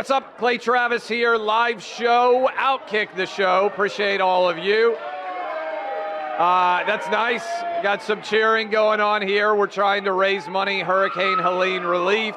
What's up? Clay Travis here, live show, OutKick the show. Appreciate all of you. That's nice. Got some cheering going on here. We're trying to raise money, Hurricane Helene relief.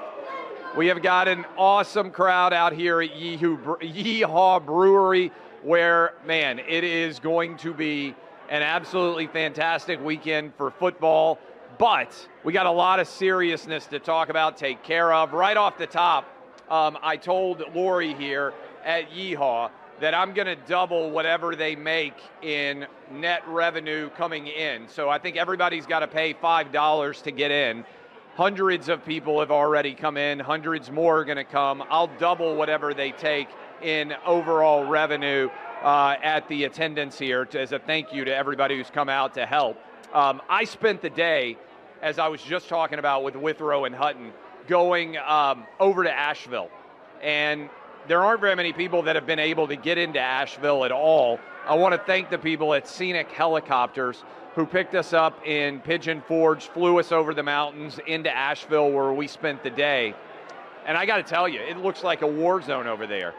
We have got an awesome crowd out here at Yeehaw Brewery where, man, it is going to be an absolutely fantastic weekend for football. But we got a lot of seriousness to talk about, take care of. Right off the top, I told Lori here at Yeehaw that I'm going to double whatever they make in net revenue coming in. So I think everybody's got to pay $5 to get in. Hundreds of people have already come in. Hundreds more are going to come. I'll double whatever they take in overall revenue at the attendance here as a thank you to everybody who's come out to help. I spent the day, as I was just talking about with Withrow and Hutton, going over to Asheville. And there aren't very many people that have been able to get into Asheville at all. I want to thank the people at Scenic Helicopters who picked us up in Pigeon Forge, flew us over the mountains into Asheville where we spent the day. And I got to tell you, it looks like a war zone over there.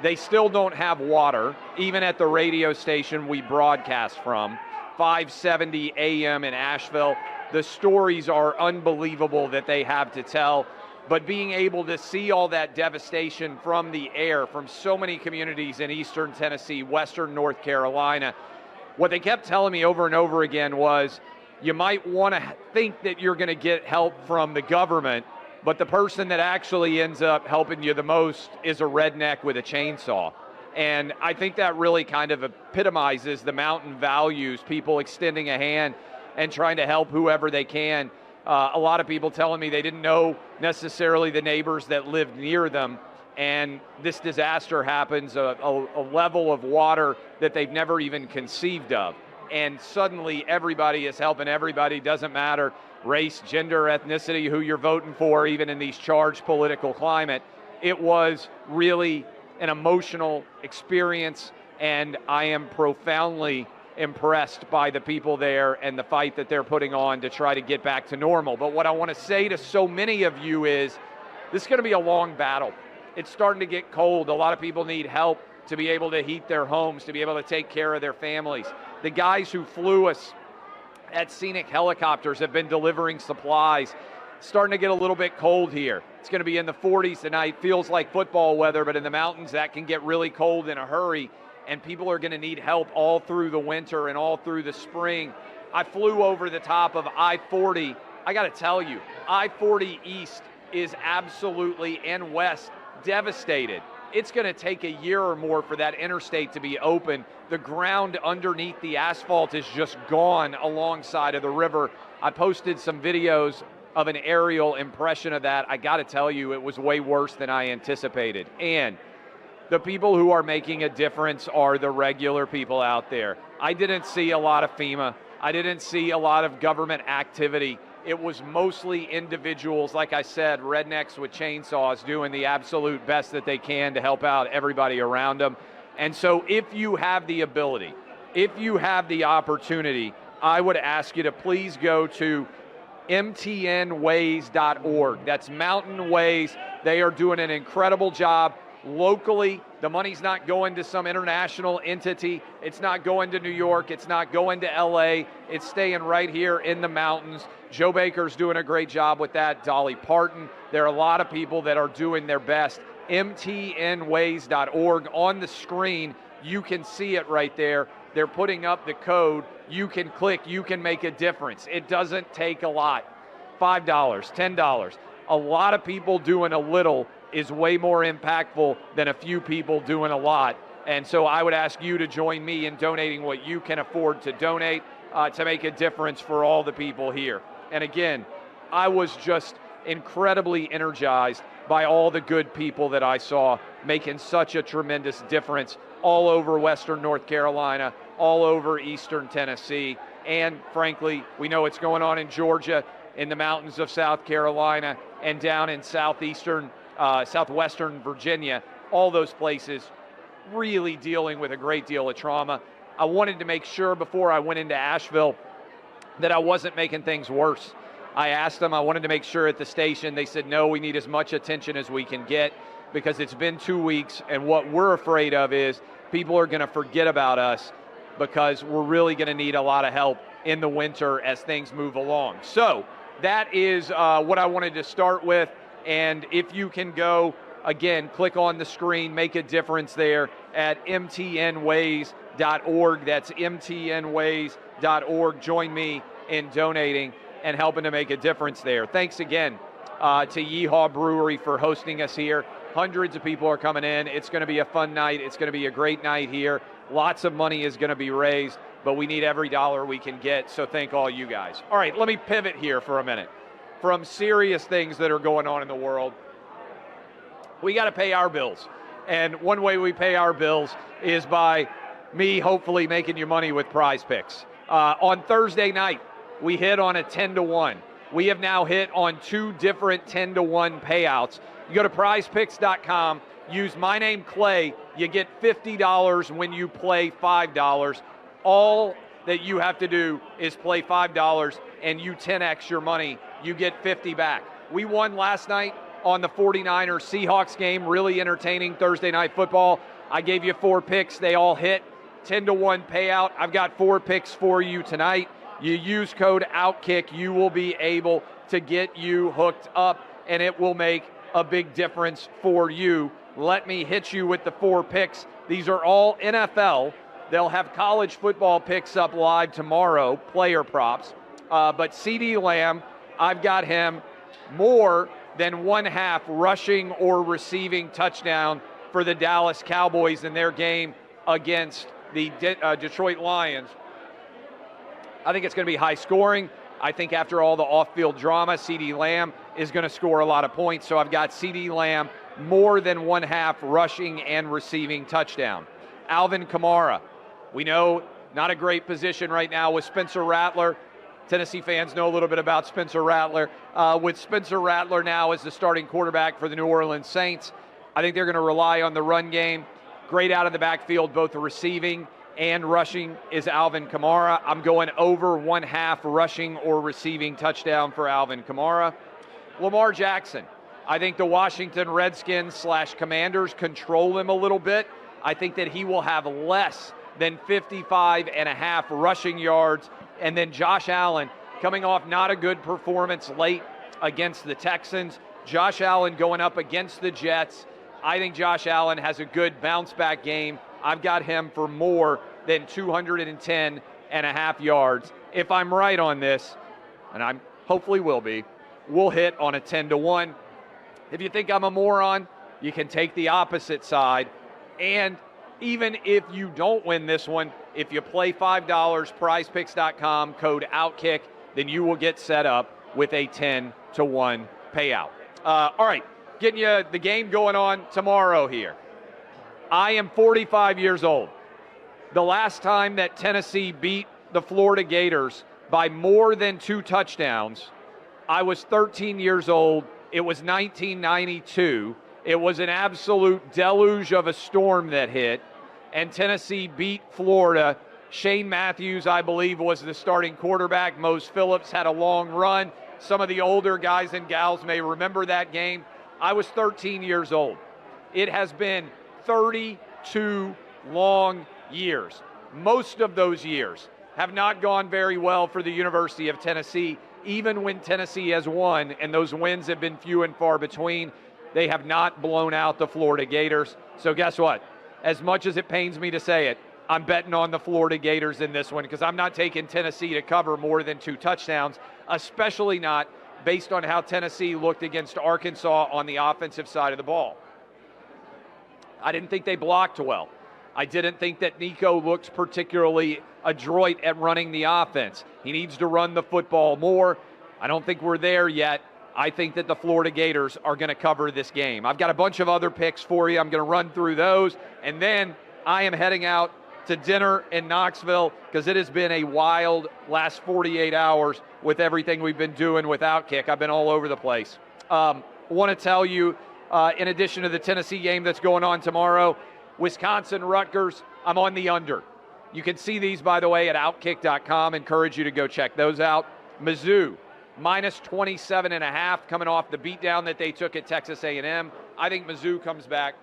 They still don't have water, even at the radio station we broadcast from, 570 AM in Asheville. The stories are unbelievable that they have to tell, but being able to see all that devastation from the air, from so many communities in eastern Tennessee, western North Carolina, what they kept telling me over and over again was, you might want to think that you're going to get help from the government, but the person that actually ends up helping you the most is a redneck with a chainsaw. And I think that really kind of epitomizes the mountain values, people extending a hand and trying to help whoever they can. A lot of people telling me they didn't know necessarily the neighbors that lived near them, and this disaster happens, a level of water that they've never even conceived of. And suddenly everybody is helping everybody, doesn't matter race, gender, ethnicity, who you're voting for, even in these charged political climate. It was really an emotional experience, and I am profoundly impressed by the people there and the fight that they're putting on to try to get back to normal. But what I want to say to so many of you is, this is going to be a long battle. It's starting to get cold. A lot of people need help to be able to heat their homes, to be able to take care of their families. The guys who flew us at Scenic Helicopters have been delivering supplies. It's starting to get a little bit cold here. It's going to be in the 40s tonight. Feels like football weather, but in the mountains that can get really cold in a hurry. And people are going to need help all through the winter and all through the spring. I flew over the top of I-40. I got to tell you, I-40 East is absolutely, and West, devastated. It's going to take a year or more for that interstate to be open. The ground underneath the asphalt is just gone alongside of the river. I posted some videos of an aerial impression of that. I got to tell you, it was way worse than I anticipated. And the people who are making a difference are the regular people out there. I didn't see a lot of FEMA. I didn't see a lot of government activity. It was mostly individuals, like I said, rednecks with chainsaws doing the absolute best that they can to help out everybody around them. And so if you have the ability, if you have the opportunity, I would ask you to please go to mtnways.org. That's Mountain Ways. They are doing an incredible job. Locally, the money's not going to some international entity. It's not going to New York. It's not going to LA. It's staying right here in the mountains. Joe Baker's doing a great job with that. Dolly Parton. There are a lot of people that are doing their best. mtnways.org. On the screen, you can see it right there. They're putting up the code. You can click. You can make a difference. It doesn't take a lot. $5, $10. A lot of people doing a little is way more impactful than a few people doing a lot. And so I would ask you to join me in donating what you can afford to donate to make a difference for all the people here. And again, I was just incredibly energized by all the good people that I saw making such a tremendous difference all over Western North Carolina, all over Eastern Tennessee, and frankly, we know what's going on in Georgia, in the mountains of South Carolina, and down in southwestern Virginia, all those places really dealing with a great deal of trauma. I wanted to make sure before I went into Asheville that I wasn't making things worse. I asked them, I wanted to make sure at the station, they said, no, we need as much attention as we can get. because it's been 2 weeks, and what we're afraid of is people are going to forget about us because we're really going to need a lot of help in the winter as things move along. So that is what I wanted to start with, and if you can go, again, click on the screen, make a difference there at mtnways.org. That's mtnways.org. Join me in donating and helping to make a difference there. Thanks again to Yeehaw Brewery for hosting us here. Hundreds of people are coming in. It's going to be a fun night. It's going to be a great night here. Lots of money is going to be raised, but we need every dollar we can get, so thank all you guys. All right, let me pivot here for a minute. From serious things that are going on in the world, we got to pay our bills. And one way we pay our bills is by me hopefully making you money with PrizePicks. On Thursday night, we hit on a 10-1. We have now hit on 2 different 10-1 payouts. You go to PrizePicks.com, use my name Clay, you get $50 when you play $5. All that you have to do is play $5 and you 10x your money, you get 50 back. We won last night on the 49ers Seahawks game, really entertaining Thursday night football. I gave you 4 picks, they all hit, 10-1 payout. I've got 4 picks for you tonight. You use code OutKick, you will be able to get you hooked up, and it will make a big difference for you. Let me hit you with the 4 picks. These are all NFL. They'll have college football picks up live tomorrow, player props. But CeeDee Lamb, I've got him more than 1/2 rushing or receiving touchdown for the Dallas Cowboys in their game against the Detroit Lions. I think it's going to be high scoring. I think after all the off-field drama, CeeDee Lamb is going to score a lot of points. So I've got CeeDee Lamb more than 1/2 rushing and receiving touchdown. Alvin Kamara, we know not a great position right now with Spencer Rattler. Tennessee fans know a little bit about Spencer Rattler. With Spencer Rattler now as the starting quarterback for the New Orleans Saints, I think they're going to rely on the run game. Great out of the backfield, both the receiving and rushing is Alvin Kamara. I'm going over 1/2 rushing or receiving touchdown for Alvin Kamara. Lamar Jackson. I think the Washington Redskins / Commanders control him a little bit. I think that he will have less than 55.5 rushing yards. And then Josh Allen coming off not a good performance late against the Texans. Josh Allen going up against the Jets. I think Josh Allen has a good bounce back game. I've got him for more than 210.5 yards. If I'm right on this, and I hopefully will be, we'll hit on a 10-1. If you think I'm a moron, you can take the opposite side. And even if you don't win this one, if you play $5, PrizePicks.com, code OutKick, then you will get set up with a 10-1 payout. All right, getting you the game going on tomorrow here. I am 45 years old. The last time that Tennessee beat the Florida Gators by more than 2 touchdowns, I was 13 years old. It was 1992. It was an absolute deluge of a storm that hit, and Tennessee beat Florida. Shane Matthews, I believe, was the starting quarterback. Mose Phillips had a long run. Some of the older guys and gals may remember that game. I was 13 years old. It has been 32 long years. Most of those years have not gone very well for the University of Tennessee. Even when Tennessee has won, and those wins have been few and far between, they have not blown out the Florida Gators. So guess what? As much as it pains me to say it, I'm betting on the Florida Gators in this one because I'm not taking Tennessee to cover more than 2 touchdowns, especially not based on how Tennessee looked against Arkansas on the offensive side of the ball. I didn't think they blocked well. I didn't think that Nico looked particularly adroit at running the offense. He needs to run the football more. I don't think we're there yet. I think that the Florida Gators are going to cover this game. I've got a bunch of other picks for you. I'm going to run through those, and then I am heading out to dinner in Knoxville because it has been a wild last 48 hours with everything we've been doing with OutKick. I've been all over the place. Want to tell you, in addition to the Tennessee game that's going on tomorrow, Wisconsin, Rutgers, I'm on the under. You can see these, by the way, at OutKick.com. Encourage you to go check those out. Mizzou, minus 27.5 coming off the beatdown that they took at Texas A&M. I think Mizzou comes back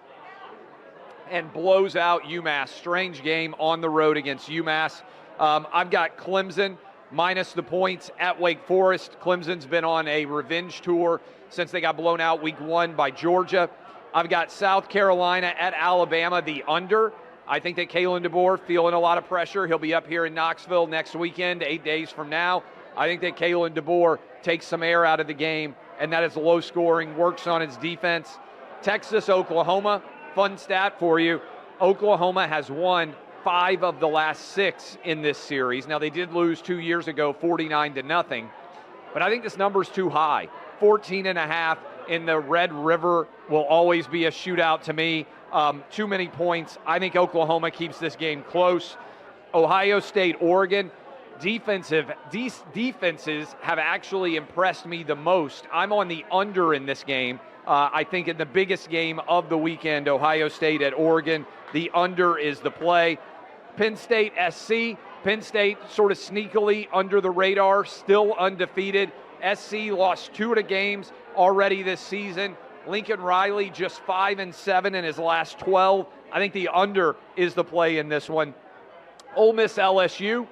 and blows out UMass. Strange game on the road against UMass. I've got Clemson minus the points at Wake Forest. Clemson's been on a revenge tour since they got blown out week 1 by Georgia. I've got South Carolina at Alabama, the under. I think that Kalen DeBoer feeling a lot of pressure. He'll be up here in Knoxville next weekend, 8 days from now. I think that Kalen DeBoer takes some air out of the game, and that is low scoring, works on his defense. Texas, Oklahoma, fun stat for you. Oklahoma has won 5 of the last 6 in this series. Now, they did lose 2 years ago, 49-0, but I think this number's too high. 14.5 in the Red River will always be a shootout to me. Too many points. I think Oklahoma keeps this game close. Ohio State, Oregon, defenses have actually impressed me the most. I'm on the under in this game. I think in the biggest game of the weekend, Ohio State at Oregon, the under is the play. Penn State, SC. Penn State sort of sneakily under the radar, still undefeated. SC lost 2 of the games already this season. Lincoln Riley just 5-7 in his last 12. I think the under is the play in this one. Ole Miss, LSU.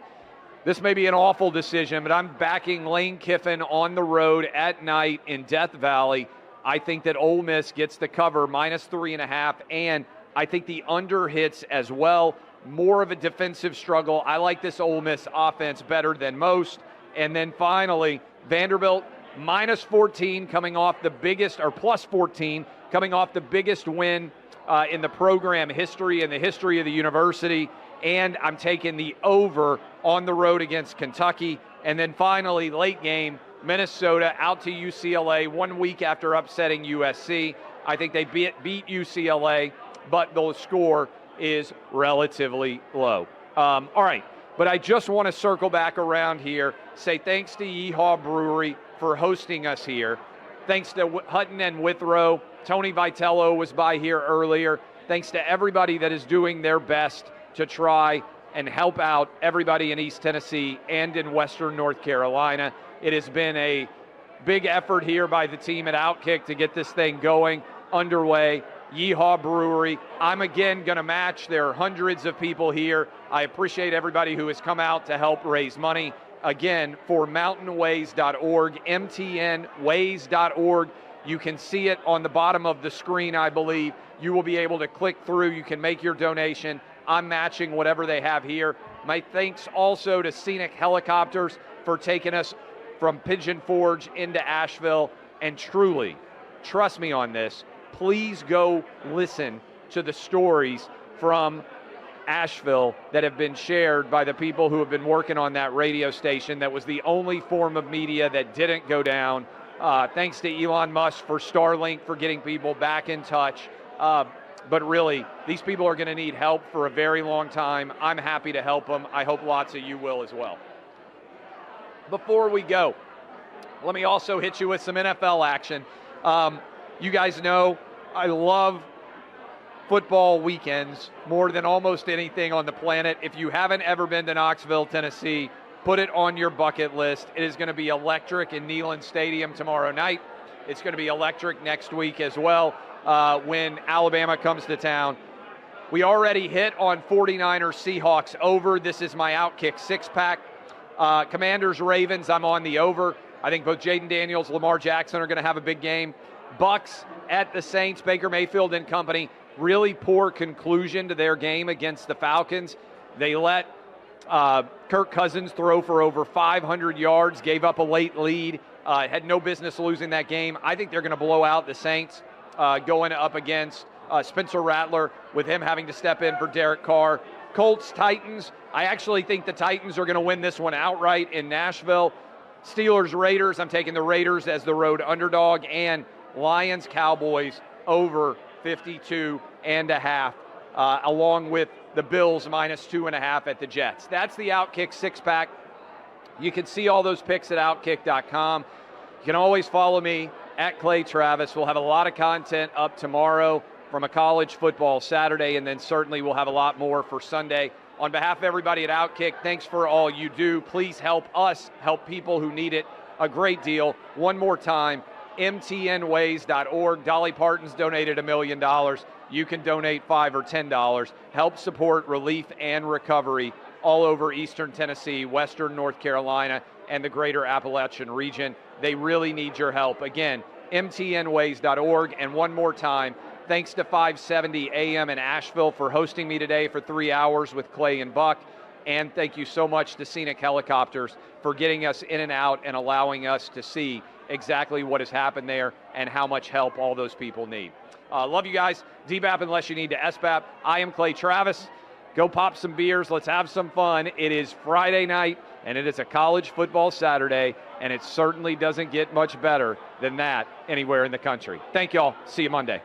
This may be an awful decision, but I'm backing Lane Kiffin on the road at night in Death Valley. I think that Ole Miss gets the cover, minus 3.5, and I think the under hits as well. More of a defensive struggle. I like this Ole Miss offense better than most. And then finally, Vanderbilt, minus 14 coming off the biggest, or plus 14, coming off the biggest win in the program history, in the history of the university. And I'm taking the over on the road against Kentucky. And then finally, late game, Minnesota out to UCLA 1 week after upsetting USC. I think they beat UCLA, but the score is relatively low. All right, but I just want to circle back around here, say thanks to Yeehaw Brewery for hosting us here. Thanks to Hutton and Withrow. Tony Vitello was by here earlier. Thanks to everybody that is doing their best to try and help out everybody in East Tennessee and in Western North Carolina. It has been a big effort here by the team at OutKick to get this thing going, underway. Yeehaw Brewery. I'm again going to match. There are hundreds of people here. I appreciate everybody who has come out to help raise money. Again, for mountainways.org, mtnways.org. You can see it on the bottom of the screen, I believe. You will be able to click through. You can make your donation. I'm matching whatever they have here. My thanks also to Scenic Helicopters for taking us from Pigeon Forge into Asheville. And truly, trust me on this, please go listen to the stories from Asheville that have been shared by the people who have been working on that radio station. That was the only form of media that didn't go down. Thanks to Elon Musk for Starlink for getting people back in touch. But really, these people are going to need help for a very long time. I'm happy to help them. I hope lots of you will as well. Before we go, let me also hit you with some NFL action. You guys know I love football weekends more than almost anything on the planet. If you haven't ever been to Knoxville, Tennessee, put it on your bucket list. It is going to be electric in Neyland Stadium tomorrow night. It's going to be electric next week as well when Alabama comes to town. We already hit on 49ers Seahawks over. This is my OutKick 6-pack. Commanders Ravens, I'm on the over. I think both Jaden Daniels, Lamar Jackson are going to have a big game. Bucks at the Saints, Baker Mayfield and company. Really poor conclusion to their game against the Falcons. They let Kirk Cousins throw for over 500 yards, gave up a late lead, had no business losing that game. I think they're going to blow out the Saints going up against Spencer Rattler with him having to step in for Derek Carr. Colts, Titans. I actually think the Titans are going to win this one outright in Nashville. Steelers, Raiders. I'm taking the Raiders as the road underdog. And Lions, Cowboys over 52.5, along with the Bills minus 2.5 at the Jets. That's the OutKick 6-pack. You can see all those picks at OutKick.com. You can always follow me at Clay Travis. We'll have a lot of content up tomorrow from a college football Saturday, and then certainly we'll have a lot more for Sunday. On behalf of everybody at OutKick, thanks for all you do. Please help us help people who need it a great deal. One more time, mtnways.org. Dolly Parton's donated $1 million. You can donate $5 or $10. Help support relief and recovery all over Eastern Tennessee, Western North Carolina, and the greater Appalachian region. They really need your help. Again, mtnways.org. And one more time, thanks to 570 AM in Asheville for hosting me today for 3 hours with Clay and Buck. And thank you so much to Scenic Helicopters for getting us in and out and allowing us to see exactly what has happened there and how much help all those people need. Love you guys. DBAP unless you need to SBAP. I am Clay Travis. Go pop some beers. Let's have some fun. It is Friday night, and it is a college football Saturday, and it certainly doesn't get much better than that anywhere in the country. Thank you all. See you Monday.